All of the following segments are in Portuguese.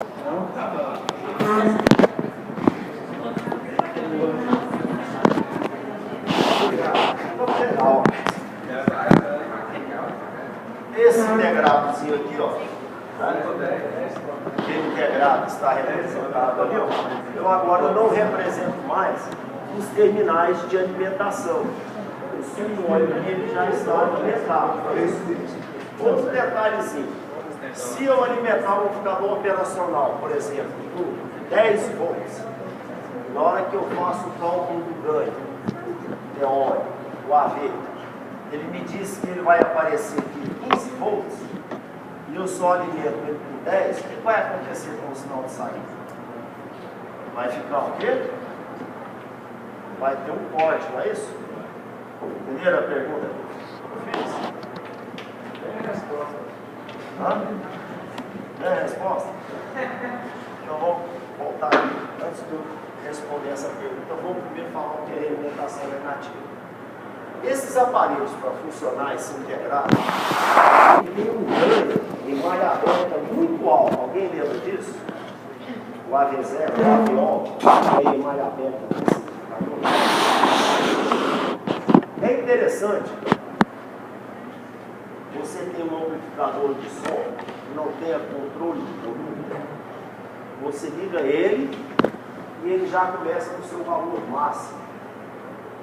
Esse integradozinho aqui, ó, ele integrado está representado ali, ó. Eu agora não represento mais os terminais de alimentação. O sumo aqui ele já está alimentado. Outro detalhezinho: se eu alimentar um amplificador operacional, por exemplo, com 10 volts, na hora que eu faço o cálculo do ganho teórico, o AV, ele me diz que ele vai aparecer aqui 15 volts e eu só alimento ele com 10, o que vai acontecer com o sinal de saída? Vai ficar o quê? Vai ter um corte, não é isso? Entenderam a pergunta que eu fiz? Tem a resposta. Hã? Tem a resposta? Então vamos voltar aqui. Antes de eu responder essa pergunta, vamos primeiro falar o que é alimentação negativa. Esses aparelhos, para funcionar e se integrar, tem um ganho em malha aberta muito alto. Alguém lembra disso? O AV0, o AVO, tem malha aberta. É interessante você ter um amplificador de som que não tenha controle de volume. Você liga ele e ele já começa no seu valor máximo.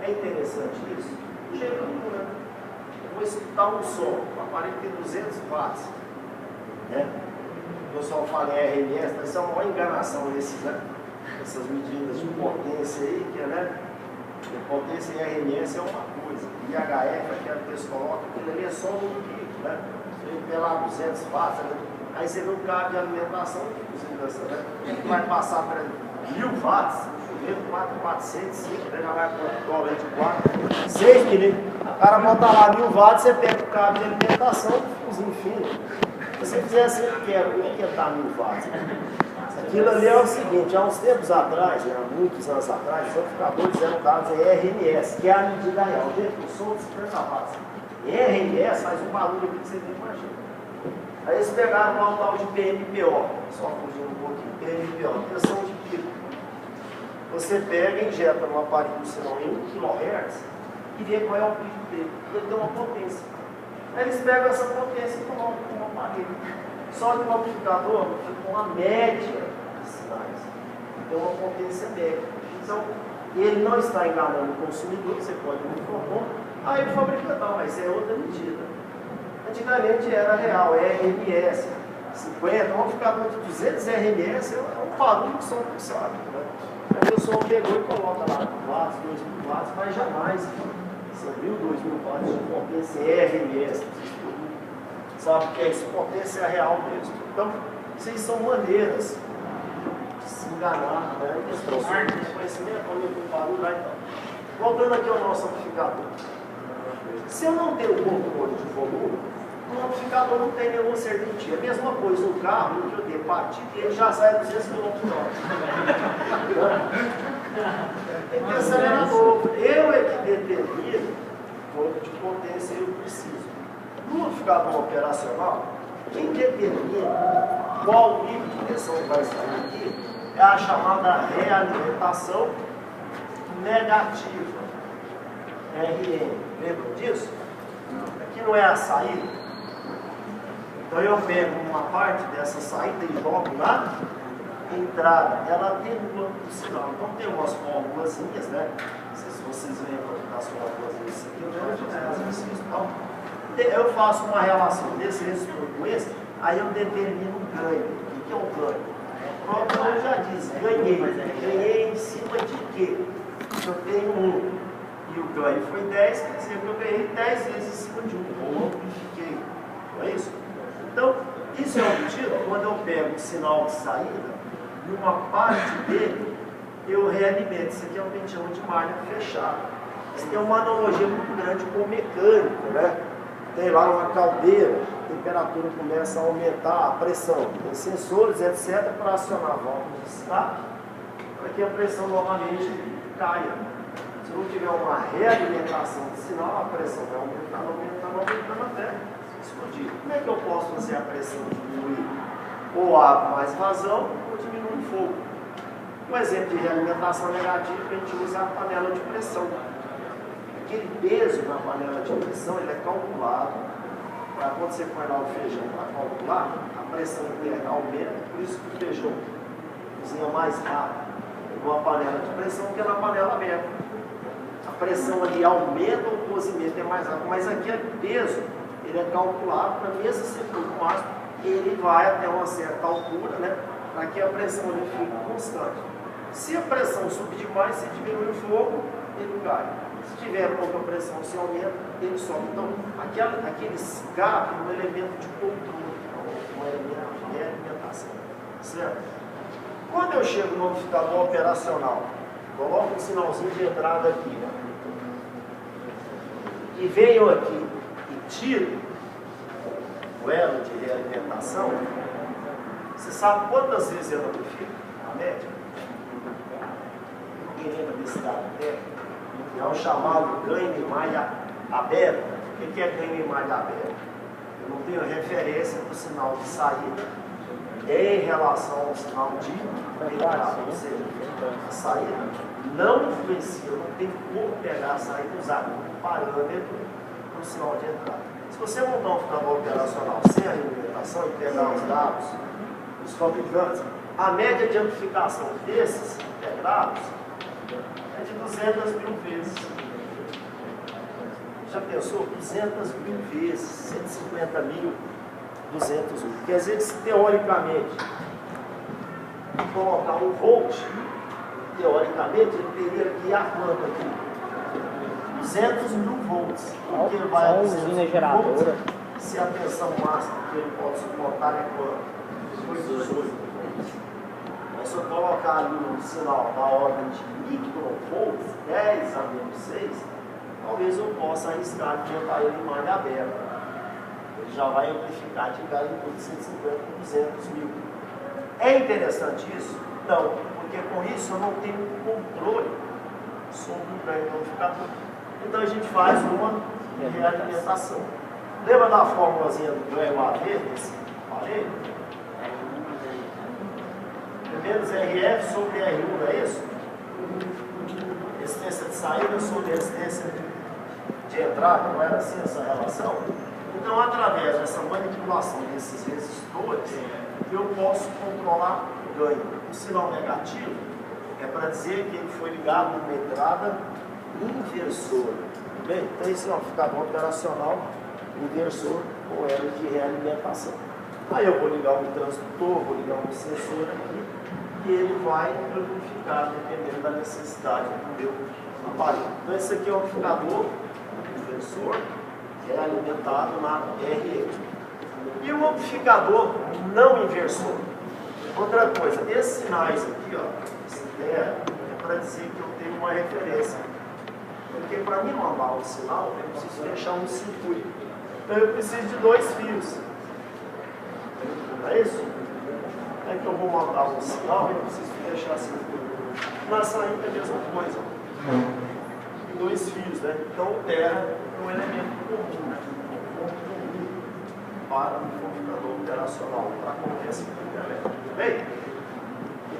É interessante isso? Gerando, né? Eu vou escutar um som, o aparelho tem 200 watts, né? O pessoal fala em RMS, mas isso é uma maior enganação essas medidas de potência aí, que né? Potência em RMS é uma coisa, IHF, aquela que eles colocam, aquilo ali é só no pico, né? Se ele tem lá 200 watts, né? Aí você vê um cabo de alimentação, né? Ele vai passar para 1000 watts. 400, 5, já vai com o de 4, 6 milímetros. O cara bota lá 1000 watts, você pega o cabo de alimentação, fiozinho fino. Se você fizer assim, como é que está 1000 watts? Aquilo ali é o seguinte: há uns tempos atrás, né, há muitos anos atrás, os amplificadores eram dados em RMS, que é a medida real, dentro do som de 50 watts. Em RMS faz um barulho aqui que você nem imagina. Aí eles pegaram lá o tal de PMPO, só fugindo um pouquinho, PMPO, tensão de pico. Você pega e injeta no aparelho do sinal em 1 kHz e vê qual é o pico dele. Ele tem uma potência. Aí eles pegam essa potência e colocam no aparelho. Só que o amplificador fica com a média de sinais. Tem uma potência média. Então, ele não está enganando o consumidor, você pode me informar. Aí o fabricante, não, mas é outra medida. Antigamente era real, RMS, 50, um amplificador de 200 RMS é um barulho que só não sabe, né? Aí o pessoal pegou e coloca lá 1.000 watts, 2.000 watts, mas jamais são 1.000, 2.000 watts de potência RMS. Sabe o que é isso? Potência é real mesmo. Então, vocês são maneiras de se enganar, né? Eles transformam em conhecimento, aumentam o barulho lá e tal. Voltando aqui ao nosso amplificador. Se eu não tenho controle de volume, o amplificador não tem nenhuma serventia. A mesma coisa, o carro, no que eu dei partida, ele já sai a 200 km por hora. Tem que ter acelerador. Eu é que determino quanto de potência eu preciso. No amplificador operacional, quem determina qual nível de tensão vai sair aqui é a chamada realimentação negativa. RN. Lembram disso? Aqui não é a saída. Então eu pego uma parte dessa saída e jogo na entrada. Ela atenua o sinal. Então tem umas formulazinhas, né? Não sei se vocês lembram das formulazinhas aqui, eu lembro de fazer isso. Então, eu faço uma relação desse resistor com esse, aí eu determino o ganho. O que é o ganho? O próprio nome já diz, ganhei. Ganhei em cima de quê? Eu tenho 1 e o ganho foi 10, quer dizer que eu ganhei 10 vezes em cima de 1, ou amplifiquei. Não é isso? Então, isso é obtido quando eu pego o sinal de saída e uma parte dele eu realimento. Isso aqui é um que a gente chama de malha fechada. Isso tem uma analogia muito grande com o mecânico, né? Tem lá uma caldeira, a temperatura começa a aumentar, a pressão. Tem sensores, etc., para acionar válvulas de escape, para que a pressão novamente caia. Se não tiver uma realimentação de sinal, a pressão vai aumentando até explodir. Como é que eu posso fazer a pressão diminuir? ou abre mais vazão ou diminui o fogo. Um exemplo de realimentação negativa que a gente usa é a panela de pressão. Aquele peso na panela de pressão ele é calculado para quando você põe lá o feijão para calcular, a pressão interna aumenta, por isso que o feijão cozinha mais rápido numa panela de pressão que na panela aberta. A pressão ali aumenta, o cozimento é mais rápido, mas aquele peso ele é calculado para mesmo ser fogo máximo, ele vai até uma certa altura, né, para que a pressão ali fique constante. Se a pressão subir demais, se diminui o fogo, ele cai. Se tiver pouca pressão, se aumenta, ele sobe. Então, aquele escape é um elemento de controle, um elemento de alimentação. Certo? Quando eu chego no amplificador operacional, coloco um sinalzinho de entrada aqui, né? E venho aqui e tiro o elo de realimentação, você sabe quantas vezes ele amplifica? A média? Ninguém lembra desse dado técnico? É o chamado ganho de malha aberta. O que é ganho de malha aberta? Eu não tenho referência para o sinal de saída em relação ao sinal de entrada. Ou seja, a saída não influencia, eu não tenho como pegar a saída e usar como parâmetro para o sinal de entrada. Se você montar um amplificador operacional sem alimentação e pegar os dados dos fabricantes, a média de amplificação desses integrados é de 200 mil vezes. Já pensou? 200 mil vezes, 150 mil, 200 mil. Quer dizer que se teoricamente colocar um volt, teoricamente ele teria que ir a quanto aqui? 200 mil volts. Porque ele vai a 200 mil volts, se a tensão máxima que ele pode suportar é quanto? 18. Mas se eu colocar ali um sinal da ordem de microvolts, 10 a menos 6, talvez eu possa arriscar de botar ele em malha aberta. Ele já vai amplificar de cada de 150 a 200 mil. É interessante isso? Não, porque com isso eu não tenho controle sobre o ganho do amplificador. Então a gente faz uma realimentação. Lembra da fórmulazinha do ganho AV desse aparelho? Menos RF sobre R1, não é isso? Resistência de saída sobre resistência de entrada, não era assim essa relação? Então, através dessa manipulação desses resistores, eu posso controlar o ganho. O sinal negativo é para dizer que ele foi ligado numa entrada inversora. Bem, então esse é um amplificador operacional inversor com elo de realimentação. Aí eu vou ligar um transdutor, vou ligar um sensor aqui, e ele vai amplificar dependendo da necessidade do meu aparelho. Então esse aqui é o amplificador inversor, que é alimentado na RE. E o amplificador não inversor. Outra coisa, esses sinais aqui, ó, é para dizer que eu tenho uma referência. Porque para mim mandar um sinal, eu preciso fechar um circuito. Então eu preciso de 2 fios. Não é isso? É que eu vou mandar um sinal, eu preciso fechar circuito. Na saída é a mesma coisa. 2 fios, né? Então o terra é um elemento comum, né? Para o computador operacional, para qualquer circuito elétrico. Bem?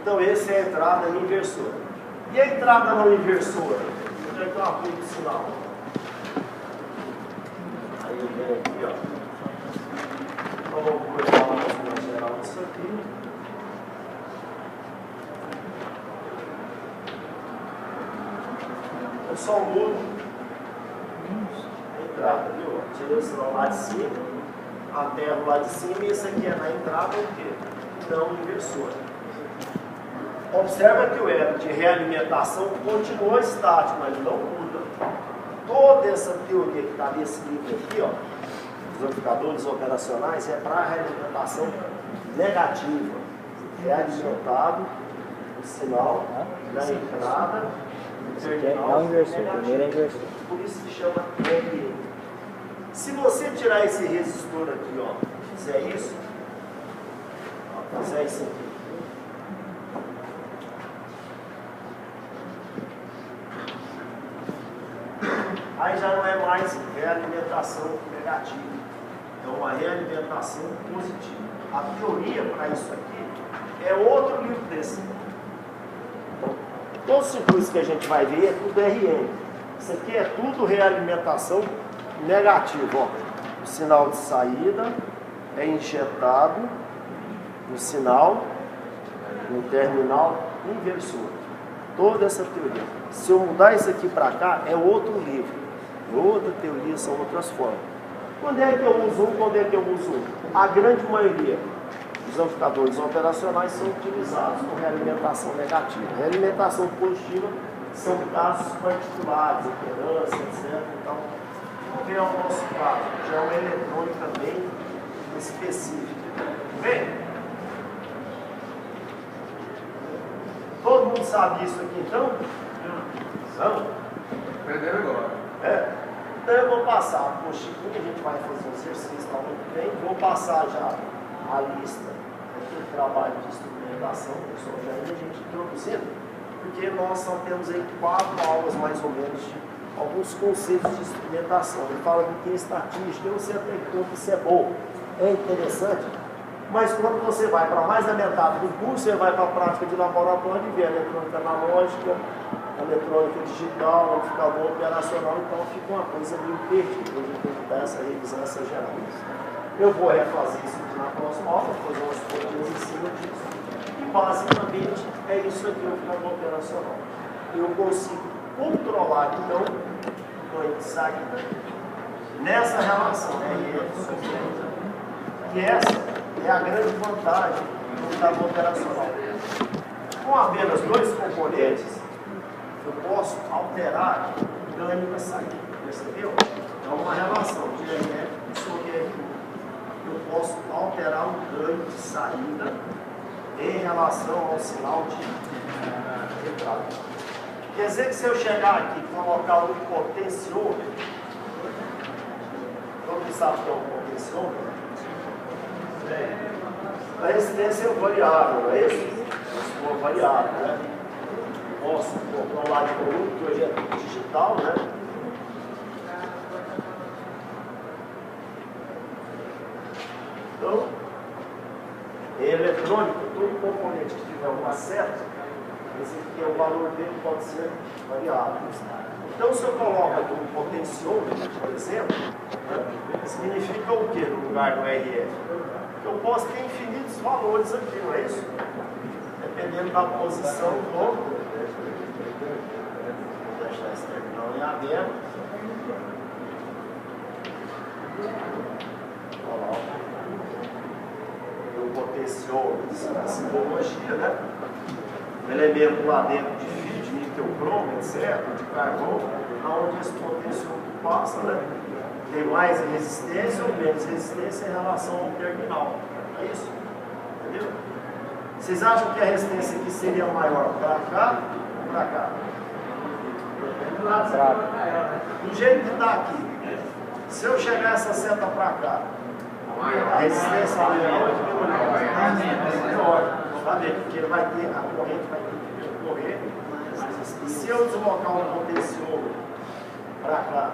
Então essa é a entrada inversora. E a entrada não inversora? Onde é que eu aplico o sinal? Aí eu venho aqui, ó. Então vamos começar lá na geral disso aqui. Eu só mudo a entrada, viu? Tirei o sinal lá de cima, aterro lá de cima, e esse aqui é na entrada o quê? Não inversor. Observa que o elo de realimentação continua estático, mas não muda. Toda essa teoria que está nesse livro aqui, ó, dos amplificadores operacionais, é para a realimentação negativa. É alimentado o sinal na entrada. É o inversor, primeiro é inversor. Por isso se chama RE. Se você tirar esse resistor aqui, ó, fizer isso, ó, fizer isso aqui, aí já não é mais realimentação negativa, é uma realimentação positiva. A teoria para isso aqui é outro livro desse. Todos os circuitos que a gente vai ver é tudo RN. Isso aqui é tudo realimentação negativa. Ó. O sinal de saída é injetado no sinal, no terminal inversor. Toda essa teoria. Se eu mudar isso aqui para cá, é outro livro. Outra teoria, são outras formas. Quando é que eu uso um, quando é que eu uso um? A grande maioria dos amplificadores operacionais são utilizados com realimentação negativa. Realimentação positiva são casos particulares, imperância, etc. Então, não é o nosso caso, já é uma eletrônica bem específica. Bem, todo mundo sabe isso aqui então? Não? Aprendendo agora. É. Então eu vou passar para o Chico, a gente vai fazer um exercício lá no que vem. Vou passar já a lista daquele trabalho de instrumentação, pessoal, já a gente introduzindo, porque nós só temos aí 4 aulas mais ou menos de alguns conceitos de instrumentação. Ele fala que tem estatística, eu sei até que ponto isso é bom, é interessante, mas quando você vai para mais da metade do curso, você vai para a prática de laboratório e vê a eletrônica analógica, a eletrônica digital, amplificador operacional, então fica uma coisa meio perdida. A gente tem que dar essa revisão, essa geral. Eu vou refazer isso aqui na próxima aula, fazer umas coisas em cima disso. E basicamente é isso aqui, o amplificador operacional. Eu consigo controlar então o ganho de saída nessa relação, e essa é a grande vantagem do amplificador operacional. Com apenas 2 componentes, eu posso alterar o ganho da saída, percebeu? É uma relação de RF sobre RU. Eu posso alterar o ganho de saída em relação ao sinal de entrada. Quer dizer que se eu chegar aqui e colocar um potenciômetro, todo mundo sabe que é um potenciômetro? A resistência é variável, não é isso? É variável, né? Posso controlar de volume, que hoje é digital, né? Então, em eletrônica, todo componente que tiver uma seta, esse aqui é o valor dele pode ser variável. Então, se eu coloco aqui um potenciômetro, por exemplo, né, significa o que no lugar do RF? Eu posso ter infinitos valores aqui, não é isso? Dependendo da posição do... Vou deixar esse terminal em aberto. Olha lá, o potenciômetro, a simbologia, né? Um elemento lá dentro de fio, de níquel cromo, etc., de carvão, onde esse potenciômetro passa, né? Tem mais resistência ou menos resistência em relação ao terminal. É isso? Entendeu? Vocês acham que a resistência aqui seria maior para cá ou para cá? Do jeito que está aqui, se eu chegar essa seta para cá, a resistência maior é menor. Sabe? Porque ele vai ter, a corrente vai ter que percorrer. E se eu deslocar um potenciômetro para cá,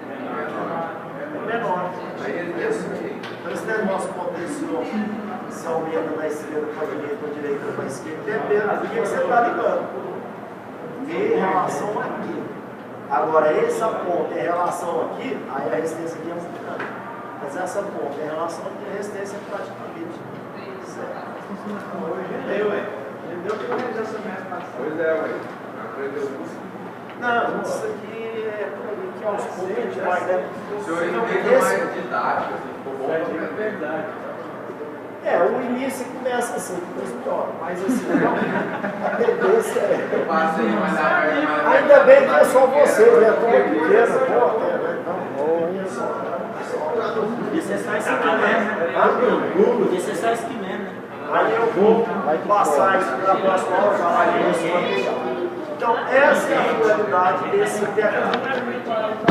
é menor. Então esse negócio potenciômetro se aumenta da esquerda para a direita ou direita para a esquerda, depende do que você está ligando. Em relação aqui. Agora, essa ponta em relação aqui, aí a resistência aqui é muito grande. Mas essa ponta em relação aqui, a resistência é praticamente certo. Entendeu, ué? Entendeu que não é dessa mesma. Pois é, ué. Aprendeu isso. Não, isso aqui é que aos poucos a gente vai, né? O senhor entende mais didático, assim, ficou bom. É verdade. O início começa assim, depois pior, mas assim, a tendência é. Eu passei, mas na Ainda bem que é só vocês, né? Tão pequena, pô, né? Olha só. Isso é só esquimendo. Isso é só esquimendo. Aí eu vou passar isso para a próxima aula, já vai ver esse material. Então, essa é a finalidade desse intercâmbio.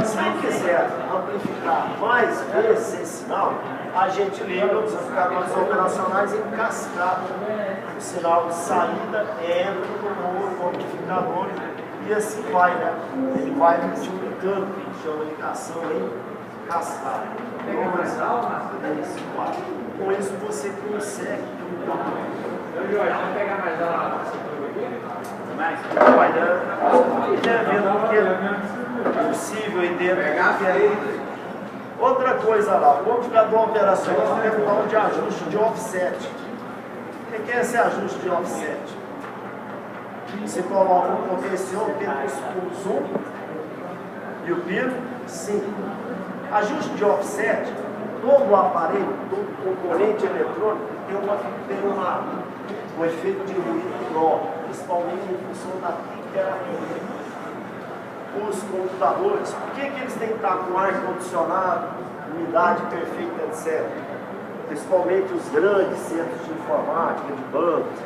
Se eu quiser amplificar mais vezes esse sinal, a gente liga os amplificadores operacionais em cascata. O sinal de saída entra no amplificador e assim vai, né? Ele vai multiplicando, que a gente chama de ligação em cascata. Então, é isso, claro. Com isso você consegue. Vamos pegar mais lá. Olha, vendo porque é possível e dentro. Outra coisa lá, o computador operacional tem um tal de ajuste de offset. O que é esse ajuste de offset? Você coloca um potenciômetro entre os 1 e o pino 5. Ajuste de offset, todo o aparelho, todo componente eletrônico tem um efeito de ruído próprio, principalmente em função da temperatura. Os computadores, por que eles têm que estar com ar-condicionado, umidade perfeita, etc. Principalmente os grandes centros de informática, de bancos,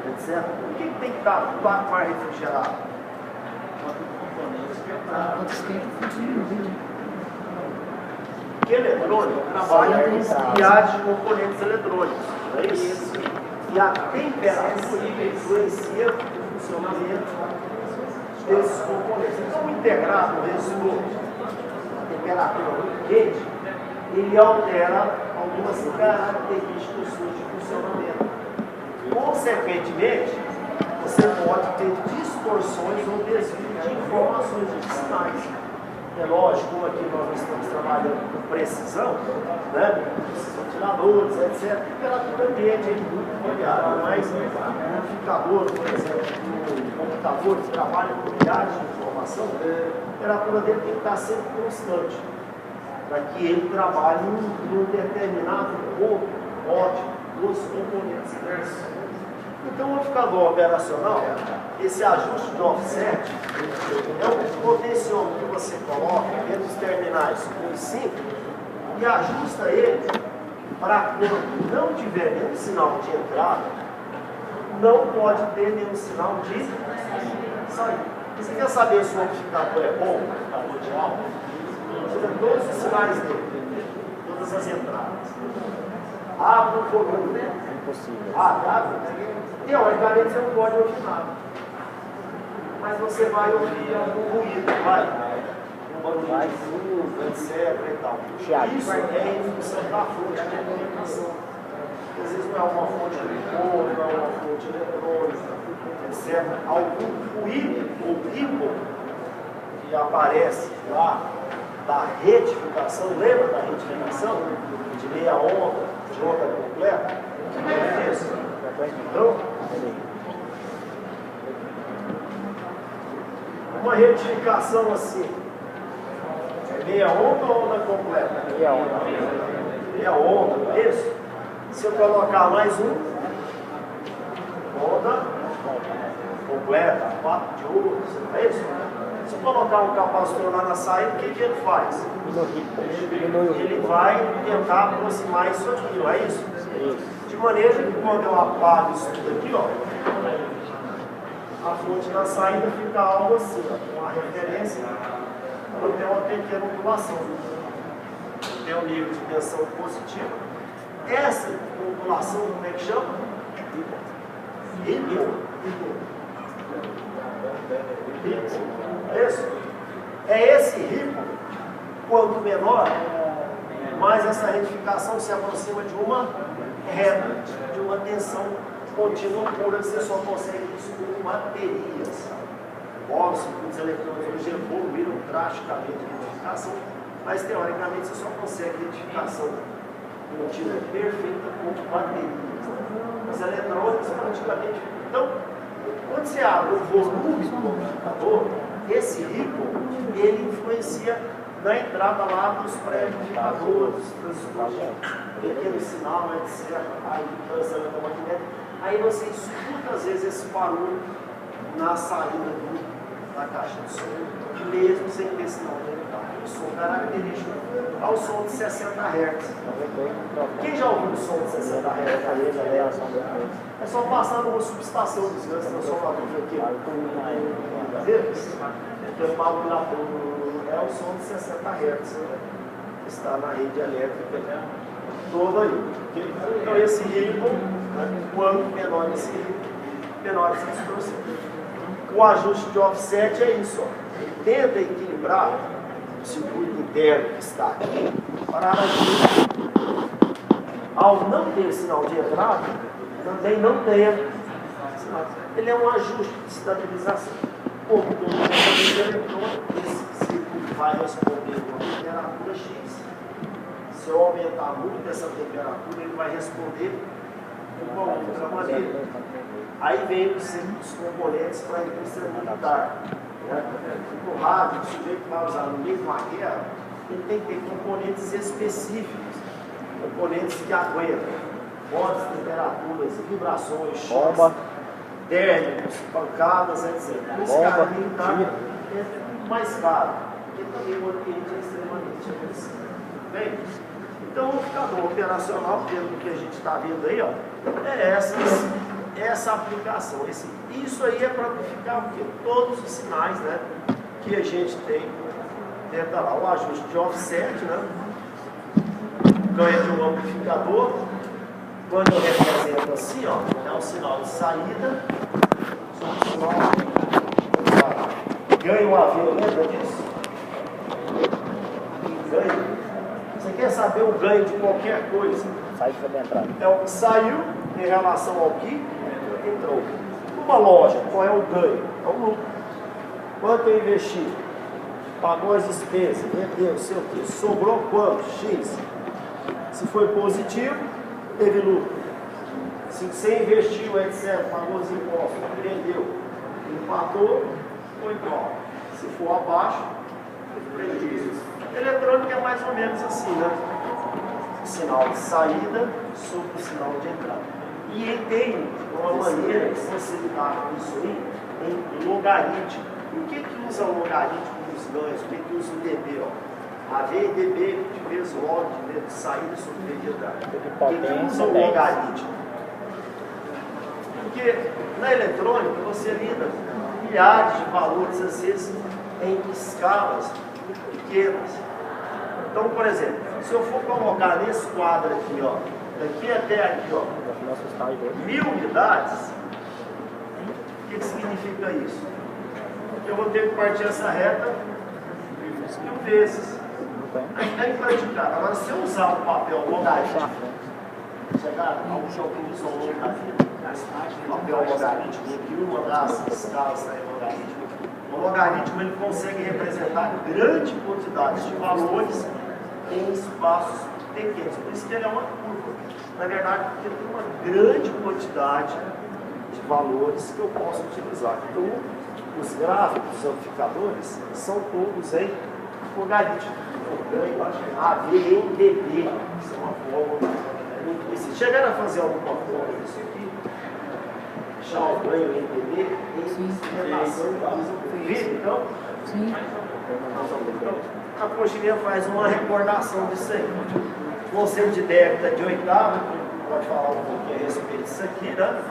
etc. Por que tem que estar com ar refrigerado? Porque eletrônico trabalha com milhares de componentes eletrônicos, não é isso? E a temperatura influencia o funcionamento desses componentes. Então, integrado no resistor, a temperatura muito quente, ele altera algumas características de funcionamento. Consequentemente, você pode ter distorções ou desvio de informações de sinais. É lógico, como aqui nós estamos trabalhando com precisão, né? Esses ventiladores, etc. A temperatura ambiente é muito variável, mas um amplificador, por exemplo, um computador que trabalha com milhares de informação, a temperatura dele tem que estar sempre constante, para que ele trabalhe em um determinado ponto ótimo dos componentes diversos. Então, o amplificador operacional, esse ajuste de offset, é um potenciômetro que você coloca dentro dos terminais 1 e 5 e ajusta ele para quando não tiver nenhum sinal de entrada, não pode ter nenhum sinal de saída. Você quer saber se o amplificador é bom, o amplificador de alta? Você vê todos os sinais dele, todas as entradas. Abre o volume. Impossível. Abre. Teoricamente você não pode ouvir nada. Mas você vai ouvir algum ruído, vai. Um barulho de fundo, etc. e tal. Isso é em função da fonte de comunicação. Às vezes não é uma fonte de cor, não é uma fonte eletrônica, etc. Algum ruído ou ripple que aparece lá da retificação, lembra da retificação? De meia onda, de onda completa? O que é isso? Então, uma retificação assim, é meia onda ou onda completa? Meia onda. Meia onda, não é isso? Se eu colocar mais um, onda completa, 4 de 8, não é isso? Se eu colocar um capacitor lá na saída, o que ele faz? Ele vai tentar aproximar isso aqui, não é isso? De maneira que quando eu apago isso tudo aqui, ó, a fonte da saída fica algo assim, ó, com a referência, ela tem uma pequena ondulação. Tem um nível de tensão positivo. Essa ondulação, como é que chama? Ripple. Isso? É esse ripple, quanto menor, mais essa retificação se aproxima de uma reta, de uma tensão contínua pura, que você só consegue isso com baterias. Os circuitos eletrônicos hoje evoluíram drasticamente a retificação, mas teoricamente você só consegue retificação contínua perfeita com baterias. Os eletrônicos praticamente. Então, quando você abre o volume do computador, esse ripple, ele influencia na entrada lá dos pré-amplificadores, pequeno sinal, etc. A impedância eletromagnética. Aí você escuta às vezes esse barulho na saída da caixa de som, mesmo sem ter sinal ambiental. O som característico ao som de 60 Hz. Quem já ouviu o som de 60 Hz? É só passar numa subestação dos grandes transformadores aqui. Tem um barulho lá, é o som de 60 Hz. Está na rede elétrica toda aí. Então esse ripple, quanto menor esse ripple, menor essa distorção. O ajuste de offset é isso, ó. Ele tenta equilibrar o circuito interno que está aqui para ao não ter sinal de entrada, também não tenha sinal. Ele é um ajuste de estabilização. Como todo componente eletrônico, esse circuito vai responder a uma temperatura X. Se eu aumentar muito essa temperatura, ele vai responder de uma outra maneira. Aí vem os componentes para a indústria militar. O rádio, o sujeito vai usar no meio de uma guerra, ele tem que ter componentes específicos, componentes que aguentam fortes temperaturas, vibrações, choques térmicos, pancadas, etc. Esse cara militar é mais caro, porque também o ambiente é extremamente agressivo. Bem, então o amplificador operacional, pelo que a gente está vendo aí, ó, é essa aplicação. Isso aí é para amplificar todos os sinais, né, que a gente tem dentro da lá. O ajuste de offset, né, ganha de um amplificador. Quando eu represento assim, ó, é um sinal de saída, ganho uma AV, lembra disso? Ganho. Você quer saber o ganho de qualquer coisa? Sai para entrada. É o que saiu em relação ao que entrou. Numa loja, qual é o ganho? É o lucro. Quanto eu investi? Pagou as despesas, vendeu, sei o quê. Sobrou quanto? X. Se foi positivo, teve lucro. Se você investiu, etc., pagou os impostos, vendeu, empatou, foi igual. Se for abaixo, prejuízo. Eletrônica é mais ou menos assim, né? Sinal de saída sobre o sinal de entrada. E ele tem uma maneira de você lidar com isso aí em logaritmo. O que usa o logaritmo dos ganhos? O que usa o dB? AV e dB de vezes log, de saída sobre V de entrada. O que usa o logaritmo? Porque na eletrônica você lida com milhares de valores, às vezes em escalas pequenas. Então, por exemplo, se eu for colocar nesse quadro aqui, ó, daqui até aqui, ó, 1000 unidades, o que significa isso? Eu vou ter que partir essa reta 1000 vezes. Aí é praticado. Agora, se eu usar o papel logarítmico, chegar ao que eu uso ao logarítmico, o papel logarítmico, que uma das escalas está em logarítmico, o logaritmo ele consegue representar grande quantidade de valores em espaços pequenos. Por isso que ele é uma curva. Na verdade, porque tem uma grande quantidade de valores que eu posso utilizar. Então, os gráficos dos amplificadores são todos em logaritmo. AV em dB. Isso é uma fórmula muito conhecida. Chegaram a fazer alguma fórmula disso aqui? Deixar o ganho em dB em relação a vídeo, então? Sim. Então, a Pochilinha faz uma recordação disso aí. O conceito de débita de oitava, pode falar um pouquinho a respeito disso aqui, né?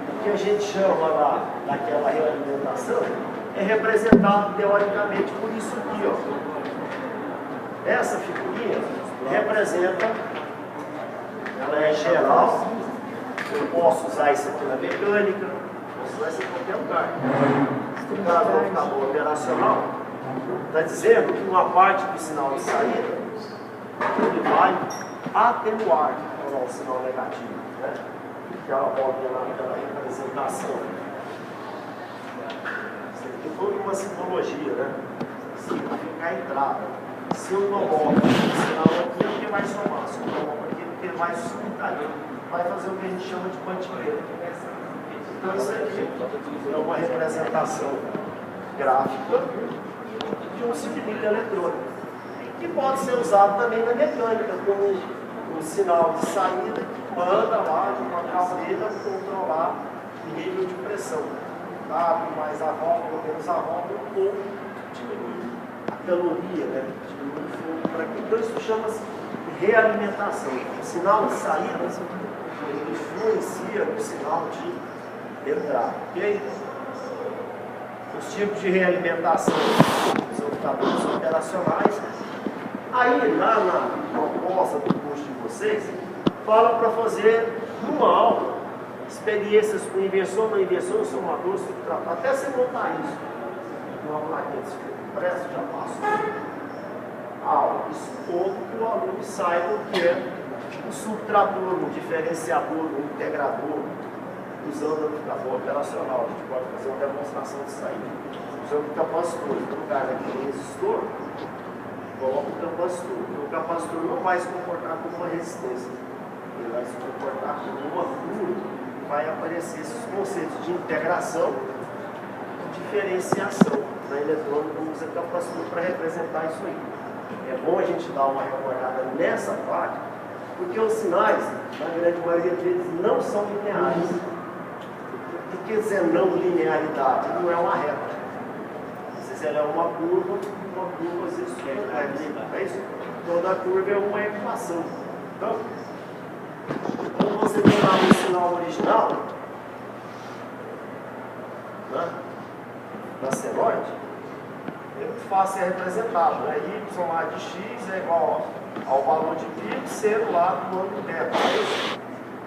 O que a gente chama lá daquela realimentação é representado teoricamente por isso aqui, ó. Essa figurinha representa, ela é geral, eu posso usar isso aqui na mecânica, posso usar isso em qualquer lugar. No caso do amplificador operacional, está dizendo que uma parte do sinal de saída, ele vai atenuar o sinal negativo, né? Aquela bolinha lá, aquela representação. Isso aqui é toda uma simbologia, né? Significa a entrada. Se eu coloco o sinal aqui, é porque vai somar. Se eu coloco aqui, é porque vai subtrair. Vai fazer o que a gente chama de quantiqueiro. Então, isso aqui é uma representação gráfica de um circuito eletrônico, que pode ser usado também na mecânica, como um sinal de saída que manda lá de uma caldeira controlar o nível de pressão. Abre mais a válvula, menos a válvula, ou diminui a caloria, né? Diminui o fogo para aqui. Então isso chama-se realimentação. O sinal de saída ele influencia no sinal de entrada. Ok? Os tipos de realimentação dos amplificadores operacionais. Aí, lá na proposta do curso de vocês, fala para fazer uma aula, experiências com inversor, não inversor, somador, subtrator, até você montar isso. Uma plaquinha impressa, já passou a aula. Supondo que o aluno saiba o que é um subtrator, um diferenciador, um integrador, usando o amplificador operacional. A gente pode fazer uma demonstração disso aí. Usando o capacitor, no lugar daquele resistor, coloca o capacitor. O capacitor não vai se comportar como uma resistência, ele vai se comportar como uma curva. Vai aparecer esses conceitos de integração e diferenciação. Na eletrônica usa capacitor para representar isso aí. É bom a gente dar uma recordada nessa parte, porque os sinais, na grande maioria deles, não são lineares. O que quer dizer não linearidade? Não é uma reta. Às vezes ela é uma curva às vezes é isso? Toda curva é uma equação. Então, quando você tem lá no sinal original, né, da senoide, é muito fácil ser representado. Né? Y lá de x é igual ao valor de π ser lá do ângulo θ.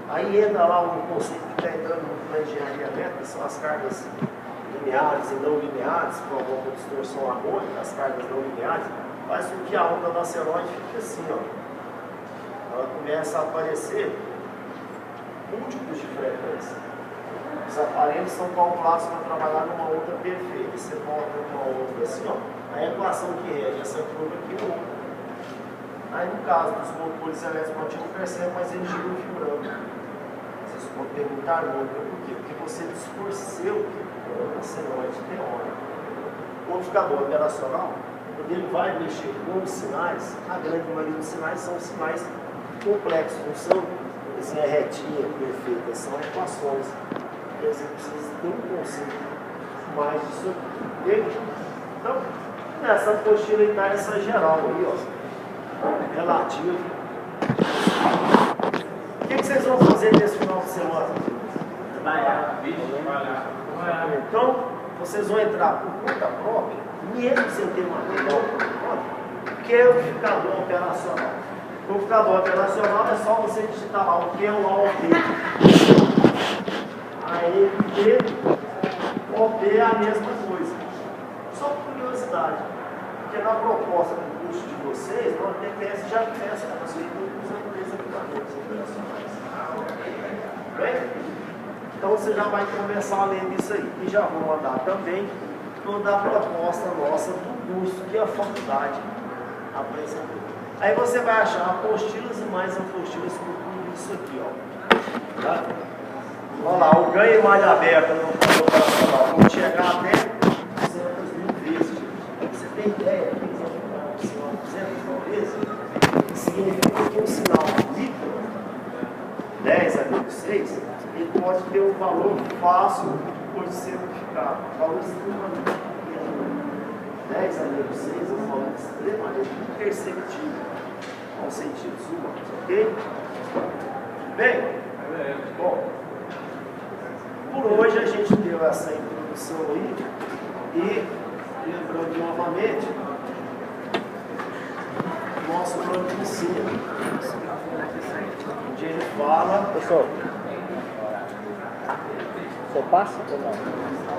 Aí entra lá um conceito que está entrando na engenharia métrica, são as cargas lineares e não lineares, provocam distorção harmônica, as cargas não lineares, faz com que a onda da senoide fique assim, ó. Ela começa a aparecer múltiplos de frequência. Os aparelhos são calculados para trabalhar numa onda perfeita. Você bota uma onda assim, ó, a equação que rege essa curva aqui é outra. Aí no caso dos motores elétricos, a gente não percebe, mas eles giram vibrando. Vocês podem ter muita harmônica, por quê? Porque você distorceu a senoide teórica. O amplificador operacional, quando ele vai mexer com os sinais, a grande maioria dos sinais são sinais complexos, não são assim, é retinha, perfeita, são equações. Quer dizer, precisa ter um conceito mais disso aqui. Então, nessa apostila está essa geral aí, ó, relativa. O que vocês vão fazer nesse final de semana? Então, vocês vão entrar por conta própria, mesmo sem ter material por conta própria, que é o amplificador operacional. O amplificador operacional é só você digitar lá o que é o AOP. AEP, OP é a mesma coisa. Só por curiosidade, porque na proposta do curso de vocês, no TPS já começa a fazer usando três amplificadores operacionais. Bem? Então você já vai começar a ler isso aí. E já vou mandar também toda a proposta nossa do curso que a faculdade apresentou. Aí você vai achar apostilas e mais apostilas por tudo isso aqui, ó. Tá? Olha lá, o ganho e malha aberta no computador operacional. Vamos chegar até 200.000 vezes. Você tem ideia? 200.000 vezes significa que um sinal micro, 10 a 6, ele pode ter um valor fácil depois de ser amplificado. O valor extremamente pequeno. 10 a 6 é um valor extremamente imperceptível aos sentidos humanos, ok? Bem, bom, por hoje a gente deu essa introdução aí e lembrando novamente o nosso plano de ensino, onde ele fala. Pessoal, você passa ou não?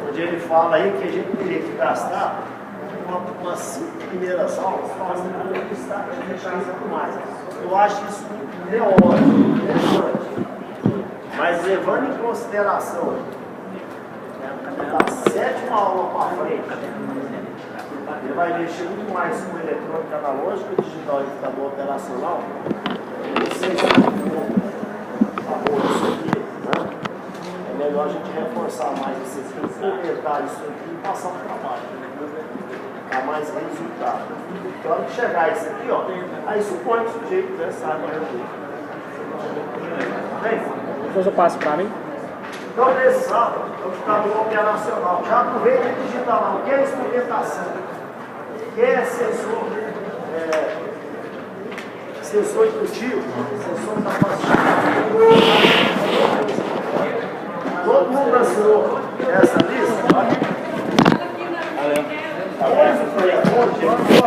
Onde ele fala aí que a gente teria que gastar umas 5 primeiras aulas fazendo um pouco de estatística e tudo mais. Eu acho isso teórico, interessante. Mas levando em consideração da 7ª aula para frente, ele vai mexer muito mais com eletrônica analógica, digital e computador operacional. Vocês isso aqui, né? É melhor a gente reforçar mais vocês comentar isso aqui e passar o trabalho. Dá mais resultado. Então, hora que chegar isso aqui, ó, aí supõe que o sujeito já sabe resolver. Bem, Depois eu passo para mim. então, nesse sábado, eu ficava no operacional. Já aproveita e digita lá o que é instrumentação, o que é sensor, sensor intuitivo, sensor capacitável. Todo mundo assinou essa lista? Olha. Olha.